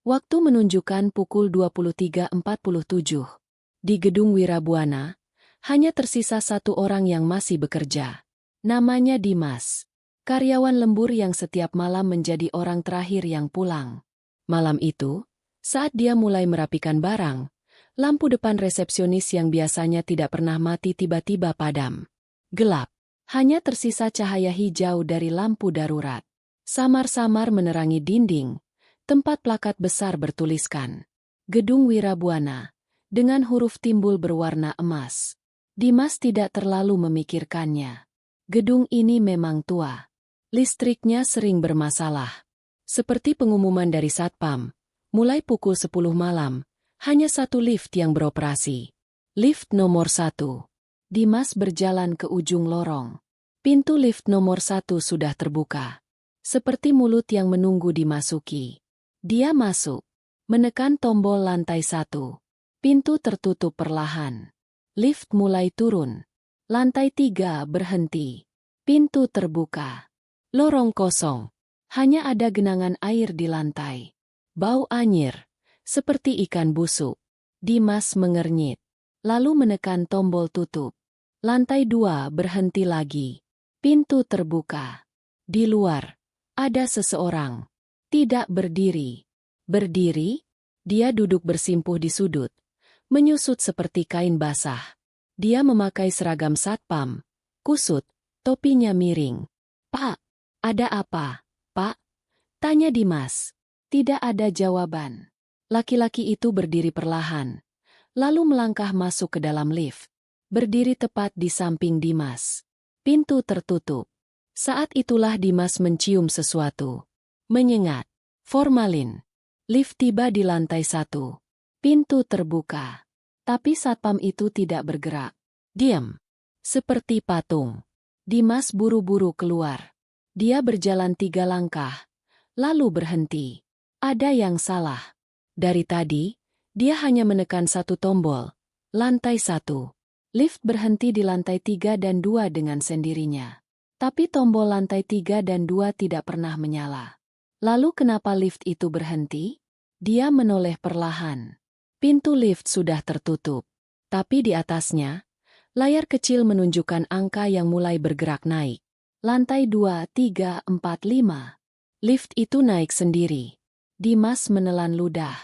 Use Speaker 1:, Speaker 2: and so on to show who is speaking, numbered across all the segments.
Speaker 1: Waktu menunjukkan pukul 23.47. Di gedung Wirabuana, hanya tersisa satu orang yang masih bekerja. Namanya Dimas. Karyawan lembur yang setiap malam menjadi orang terakhir yang pulang. Malam itu, saat dia mulai merapikan barang, lampu depan resepsionis yang biasanya tidak pernah mati tiba-tiba padam. Gelap. Hanya tersisa cahaya hijau dari lampu darurat. Samar-samar menerangi dinding, tempat plakat besar bertuliskan Gedung Wirabuana, dengan huruf timbul berwarna emas. Dimas tidak terlalu memikirkannya. Gedung ini memang tua. Listriknya sering bermasalah. Seperti pengumuman dari Satpam, mulai pukul 10 malam, hanya satu lift yang beroperasi. Lift nomor 1. Dimas berjalan ke ujung lorong. Pintu lift nomor 1 sudah terbuka. Seperti mulut yang menunggu dimasuki. Dia masuk. Menekan tombol lantai 1. Pintu tertutup perlahan. Lift mulai turun. Lantai 3 berhenti. Pintu terbuka. Lorong kosong. Hanya ada genangan air di lantai. Bau anyir. Seperti ikan busuk. Dimas mengernyit. Lalu menekan tombol tutup. Lantai 2 berhenti lagi. Pintu terbuka. Di luar, ada seseorang. Tidak berdiri. Berdiri, dia duduk bersimpuh di sudut. Menyusut seperti kain basah. Dia memakai seragam satpam. Kusut, topinya miring. "Pak, ada apa, Pak?" tanya Dimas. Tidak ada jawaban. Laki-laki itu berdiri perlahan. Lalu melangkah masuk ke dalam lift. Berdiri tepat di samping Dimas. Pintu tertutup. Saat itulah Dimas mencium sesuatu. Menyengat. Formalin. Lift tiba di lantai 1. Pintu terbuka. Tapi satpam itu tidak bergerak. Diam. Seperti patung. Dimas buru-buru keluar. Dia berjalan 3 langkah. Lalu berhenti. Ada yang salah. Dari tadi, dia hanya menekan satu tombol. Lantai 1. Lift berhenti di lantai 3 dan 2 dengan sendirinya. Tapi tombol lantai 3 dan 2 tidak pernah menyala. Lalu kenapa lift itu berhenti? Dia menoleh perlahan. Pintu lift sudah tertutup. Tapi di atasnya, layar kecil menunjukkan angka yang mulai bergerak naik. Lantai 2, 3, 4, 5. Lift itu naik sendiri. Dimas menelan ludah.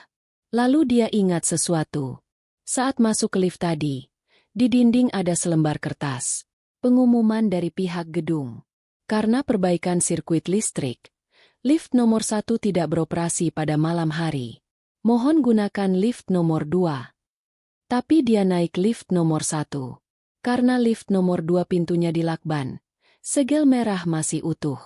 Speaker 1: Lalu dia ingat sesuatu. Saat masuk ke lift tadi, di dinding ada selembar kertas. Pengumuman dari pihak gedung. Karena perbaikan sirkuit listrik, lift nomor 1 tidak beroperasi pada malam hari. Mohon gunakan lift nomor 2. Tapi dia naik lift nomor 1. Karena lift nomor 2 pintunya dilakban. Segel merah masih utuh.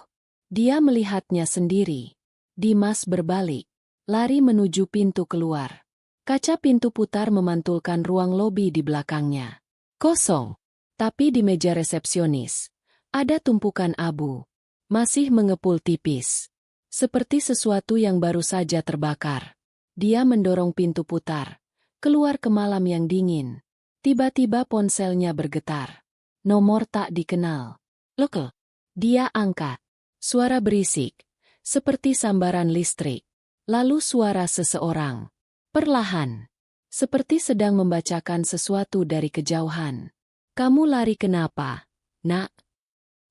Speaker 1: Dia melihatnya sendiri. Dimas berbalik. Lari menuju pintu keluar. Kaca pintu putar memantulkan ruang lobi di belakangnya. Kosong. Tapi di meja resepsionis, ada tumpukan abu. Masih mengepul tipis. Seperti sesuatu yang baru saja terbakar. Dia mendorong pintu putar. Keluar ke malam yang dingin. Tiba-tiba ponselnya bergetar. Nomor tak dikenal. "Lokel." Dia angkat. Suara berisik. Seperti sambaran listrik. Lalu suara seseorang. Perlahan. Seperti sedang membacakan sesuatu dari kejauhan. "Kamu lari kenapa, Nak?"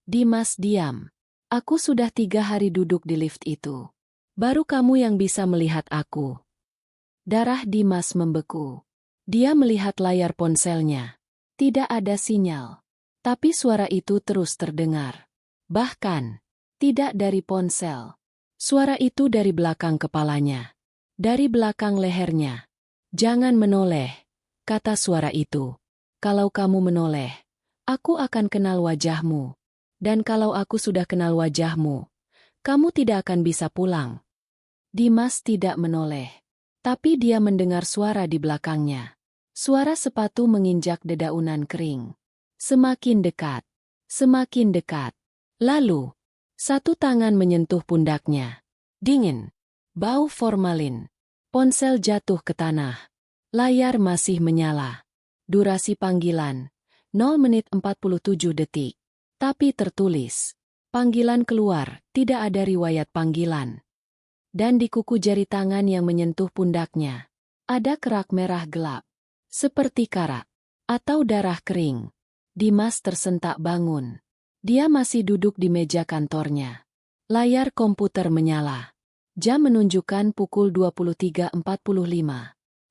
Speaker 1: Dimas diam. "Aku sudah 3 hari duduk di lift itu. Baru kamu yang bisa melihat aku." Darah Dimas membeku. Dia melihat layar ponselnya. Tidak ada sinyal. Tapi suara itu terus terdengar. Bahkan, tidak dari ponsel. Suara itu dari belakang kepalanya. Dari belakang lehernya. "Jangan menoleh," kata suara itu. "Kalau kamu menoleh, aku akan kenal wajahmu. Dan kalau aku sudah kenal wajahmu, kamu tidak akan bisa pulang." Dimas tidak menoleh. Tapi dia mendengar suara di belakangnya. Suara sepatu menginjak dedaunan kering. Semakin dekat. Semakin dekat. Lalu, satu tangan menyentuh pundaknya. Dingin. Bau formalin. Ponsel jatuh ke tanah. Layar masih menyala. Durasi panggilan, 0 menit 47 detik. Tapi tertulis. Panggilan keluar, tidak ada riwayat panggilan. Dan di kuku jari tangan yang menyentuh pundaknya, ada kerak merah gelap. Seperti karat atau darah kering. Dimas tersentak bangun. Dia masih duduk di meja kantornya. Layar komputer menyala. Jam menunjukkan pukul 23.45.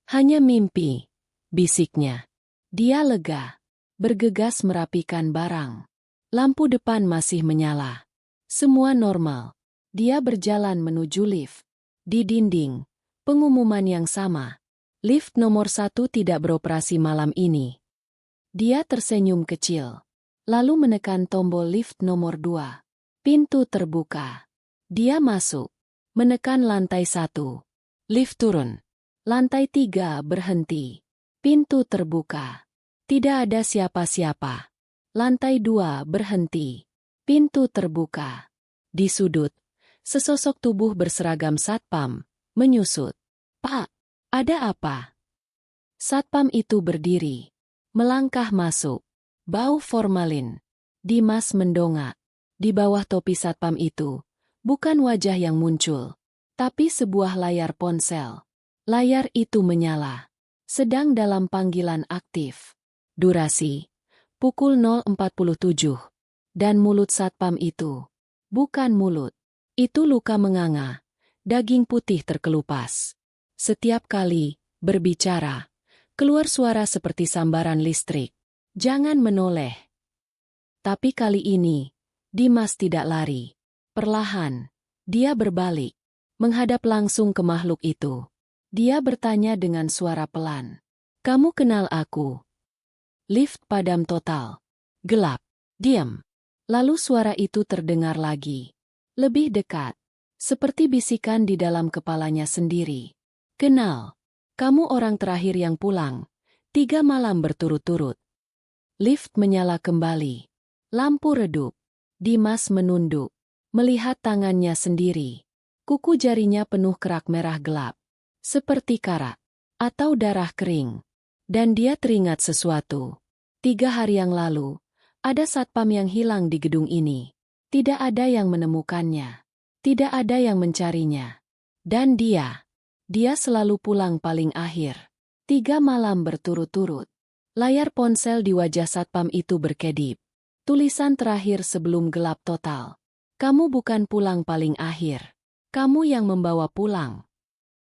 Speaker 1: Hanya mimpi, bisiknya. Dia lega. Bergegas merapikan barang. Lampu depan masih menyala. Semua normal. Dia berjalan menuju lift. Di dinding, pengumuman yang sama. Lift nomor 1 tidak beroperasi malam ini. Dia tersenyum kecil. Lalu menekan tombol lift nomor 2. Pintu terbuka. Dia masuk. Menekan lantai 1. Lift turun. Lantai 3 berhenti. Pintu terbuka. Tidak ada siapa-siapa. Lantai 2 berhenti. Pintu terbuka. Di sudut, sesosok tubuh berseragam satpam menyusut. "Pak, ada apa?" Satpam itu berdiri. Melangkah masuk. Bau formalin. Dimas mendongak. Di bawah topi satpam itu, bukan wajah yang muncul, tapi sebuah layar ponsel. Layar itu menyala. Sedang dalam panggilan aktif. Durasi, pukul 0.47. Dan mulut satpam itu. Bukan mulut. Itu luka menganga. Daging putih terkelupas. Setiap kali berbicara, keluar suara seperti sambaran listrik. "Jangan menoleh." Tapi kali ini, Dimas tidak lari. Perlahan, dia berbalik. Menghadap langsung ke makhluk itu. Dia bertanya dengan suara pelan. "Kamu kenal aku?" Lift padam total. Gelap. Diam. Lalu suara itu terdengar lagi. Lebih dekat. Seperti bisikan di dalam kepalanya sendiri. "Kenal. Kamu orang terakhir yang pulang. 3 malam berturut-turut." Lift menyala kembali. Lampu redup. Dimas menunduk. Melihat tangannya sendiri. Kuku jarinya penuh kerak merah gelap. Seperti karat. Atau darah kering. Dan dia teringat sesuatu. 3 hari yang lalu, ada satpam yang hilang di gedung ini. Tidak ada yang menemukannya. Tidak ada yang mencarinya. Dan dia selalu pulang paling akhir. 3 malam berturut-turut. Layar ponsel di wajah satpam itu berkedip. Tulisan terakhir sebelum gelap total. "Kamu bukan pulang paling akhir. Kamu yang membawa pulang."